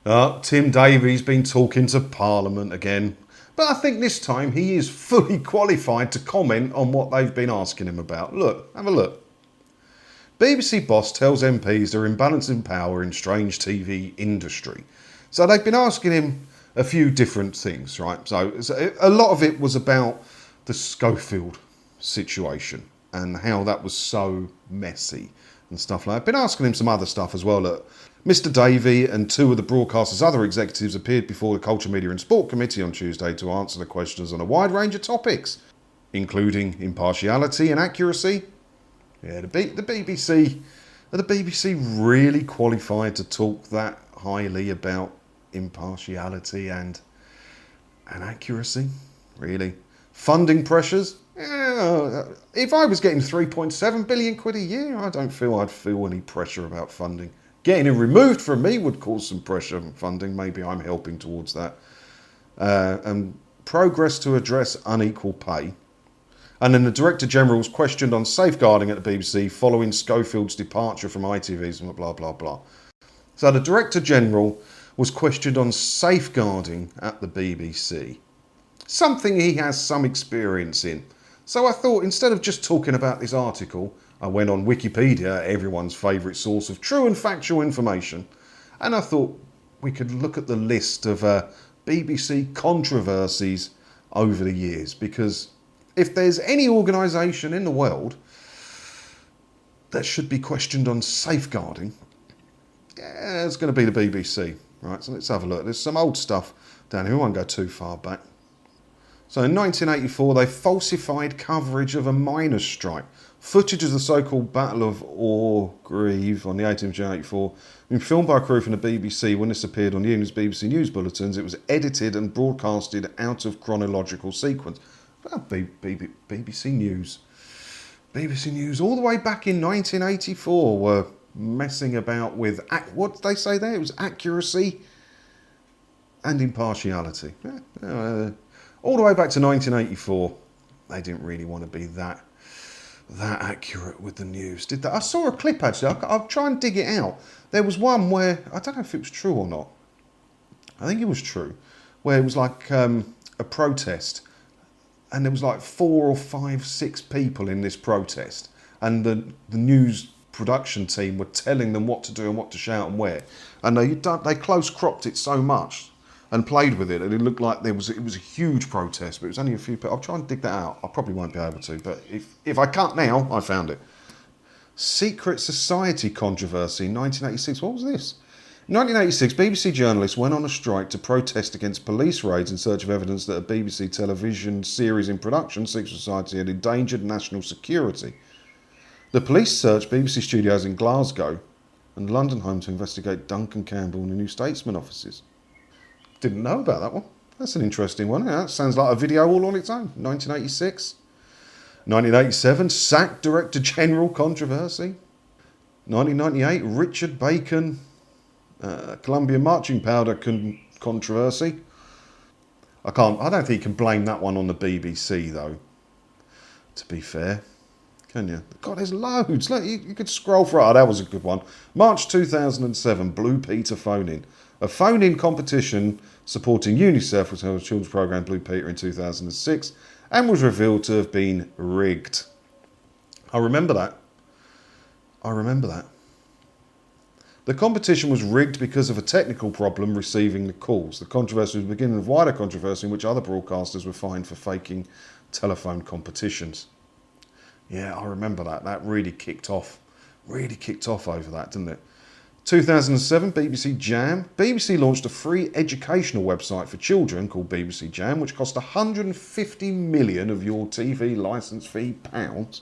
Tim Davie's been talking to Parliament again. But I think this time he is fully qualified to comment on what they've been asking him about. Look, have a look. BBC boss tells MPs they're imbalancing power in strange TV industry. So they've been asking him a few different things, right? So a lot of it was about the Schofield situation and how that was so messy and stuff like that. I've been asking him some other stuff as well. Look, Mr. Davie and two of the broadcaster's other executives appeared before the Culture, Media and Sport Committee on Tuesday to answer the questions on a wide range of topics, including impartiality and accuracy. Yeah, the BBC, are the BBC really qualified to talk that highly about impartiality and accuracy? Really? Funding pressures? Yeah, if I was getting 3.7 billion quid a year, I don't feel I'd feel any pressure about funding. Getting it removed from me would cause some pressure on funding. Maybe I'm helping towards that. And progress to address unequal pay. And then the Director General was questioned on safeguarding at the BBC following Schofield's departure from ITV's and blah, blah, blah. So the Director General was questioned on safeguarding at the BBC. Something he has some experience in. So I thought, instead of just talking about this article, I went on Wikipedia, everyone's favourite source of true and factual information, and I thought we could look at the list of BBC controversies over the years, because if there's any organisation in the world that should be questioned on safeguarding, yeah, it's going to be the BBC. Right, so let's have a look. There's some old stuff down here. We won't go too far back. So in 1984, they falsified coverage of a miners' strike. Footage of the so-called Battle of Orgreave on the 18th of June 1984 been filmed by a crew from the BBC. When this appeared on the evening's BBC News bulletins, it was edited and broadcasted out of chronological sequence. Well, BBC News. BBC News all the way back in 1984 were messing about with, what did they say there? It was accuracy and impartiality. Yeah, all the way back to 1984, they didn't really want to be that accurate with the news, did they? I saw a clip actually. I'll try and dig it out. There was one where, I don't know if it was true or not. I think it was true, where it was like a protest, and there was like 4 or 5, 6 people in this protest, and the news production team were telling them what to do and what to shout and where, and they close cropped it so much and played with it, and it looked like it was a huge protest, but it was only a few people. I'll try and dig that out. I probably won't be able to, but if I can't now, I found it. Secret Society controversy in 1986. What was this? In 1986, BBC journalists went on a strike to protest against police raids in search of evidence that a BBC television series in production, Secret Society, had endangered national security. The police searched BBC studios in Glasgow and London home to investigate Duncan Campbell and the New Statesman offices. Didn't know about that one. That's an interesting one. Yeah, that sounds like a video all on its own. 1986. 1987, sacked Director General controversy. 1998, Richard Bacon, Columbia marching powder controversy. I don't think you can blame that one on the BBC though, to be fair. Can you? God, there's loads. Look, you could scroll through. Oh, that was a good one. March 2007, Blue Peter phone-in. A phone-in competition supporting UNICEF was held as children's programme Blue Peter in 2006 and was revealed to have been rigged. I remember that. The competition was rigged because of a technical problem receiving the calls. The controversy was the beginning of wider controversy in which other broadcasters were fined for faking telephone competitions. Yeah, I remember that. That really kicked off over that, didn't it? 2007, BBC Jam. BBC launched a free educational website for children called BBC Jam, which cost 150 million of your TV licence fee pounds.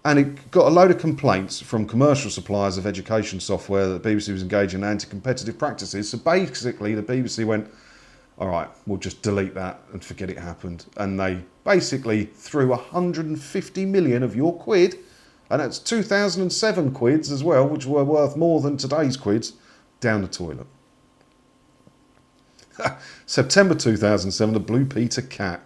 And it got a load of complaints from commercial suppliers of education software that the BBC was engaging in anti-competitive practices. So basically, the BBC went, all right, we'll just delete that and forget it happened. And they basically threw 150 million of your quid, and that's 2007 quids as well, which were worth more than today's quids, down the toilet. September 2007, the Blue Peter cat.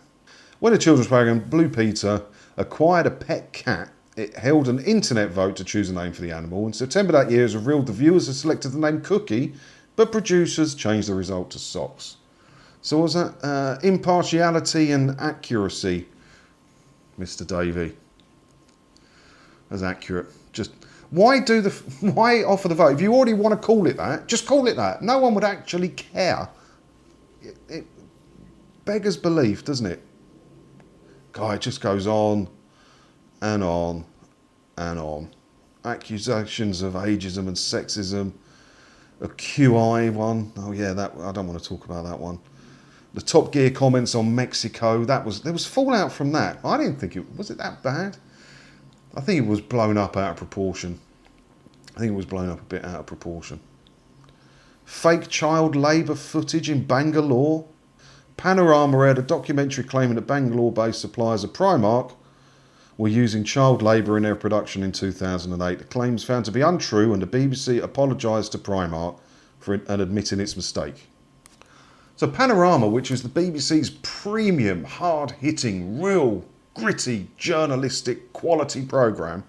When a children's programme, Blue Peter, acquired a pet cat, it held an internet vote to choose a name for the animal. In September that year, it was revealed the viewers had selected the name Cookie but producers changed the result to socks. So was that impartiality and accuracy, Mr. Davie? As accurate. Just why offer the vote? If you already want to call it that, just call it that. No one would actually care. It beggars belief, doesn't it? God, it just goes on and on and on. Accusations of ageism and sexism. A QI one. Oh yeah, that I don't want to talk about that one. The Top Gear comments on Mexico. There was fallout from that. I didn't think was it that bad. I think it was blown up out of proportion. I think it was blown up a bit out of proportion. Fake child labour footage in Bangalore. Panorama aired a documentary claiming that Bangalore-based suppliers of Primark were using child labour in their production in 2008. The claims found to be untrue, and the BBC apologised to Primark and admitting its mistake. So Panorama, which was the BBC's premium, hard-hitting, real, gritty, journalistic, quality programme,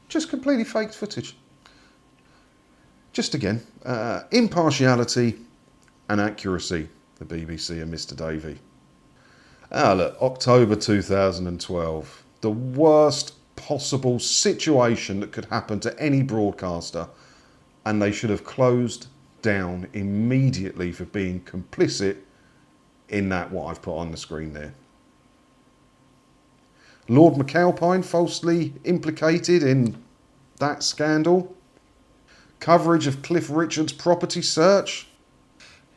just completely faked footage. Just again, impartiality and accuracy, the BBC and Mr. Davie. Look, October 2012. The worst possible situation that could happen to any broadcaster, and they should have closed down immediately for being complicit in that, what I've put on the screen there. Lord McAlpine falsely implicated in that scandal. Coverage of Cliff Richard's property search.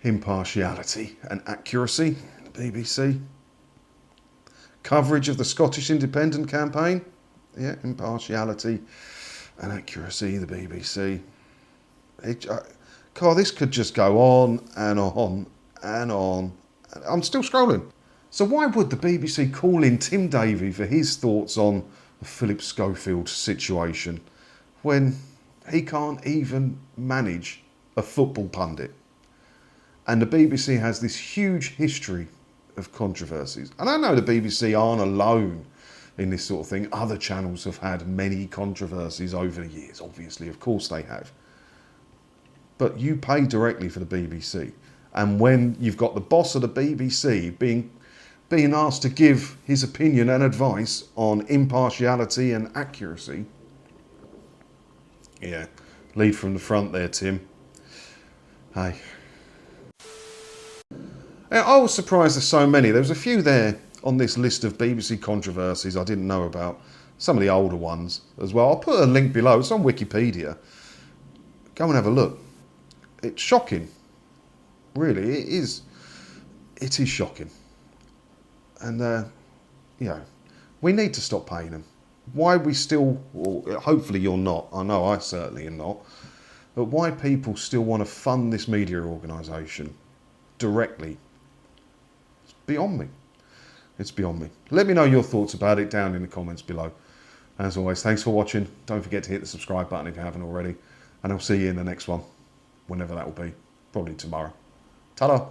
Impartiality and accuracy, the BBC. Coverage of the Scottish Independent campaign. Yeah, impartiality and accuracy, the BBC. God, this could just go on and on and on. I'm still scrolling. So why would the BBC call in Tim Davie for his thoughts on the Philip Schofield situation when he can't even manage a football pundit? And the BBC has this huge history of controversies. And I know the BBC aren't alone in this sort of thing. Other channels have had many controversies over the years, obviously, of course they have. But you pay directly for the BBC. And when you've got the boss of the BBC being asked to give his opinion and advice on impartiality and accuracy, yeah, lead from the front there, Tim. Hey. I was surprised there's so many. There was a few there on this list of BBC controversies I didn't know about. Some of the older ones as well. I'll put a link below. It's on Wikipedia. Go and have a look. It's shocking. Really, it is. It is shocking. And, we need to stop paying them. Why we still, well, hopefully you're not. I know I certainly am not. But why people still want to fund this media organisation directly? It's beyond me. It's beyond me. Let me know your thoughts about it down in the comments below. As always, thanks for watching. Don't forget to hit the subscribe button if you haven't already. And I'll see you in the next one, whenever that will be. Probably tomorrow. Ta-da!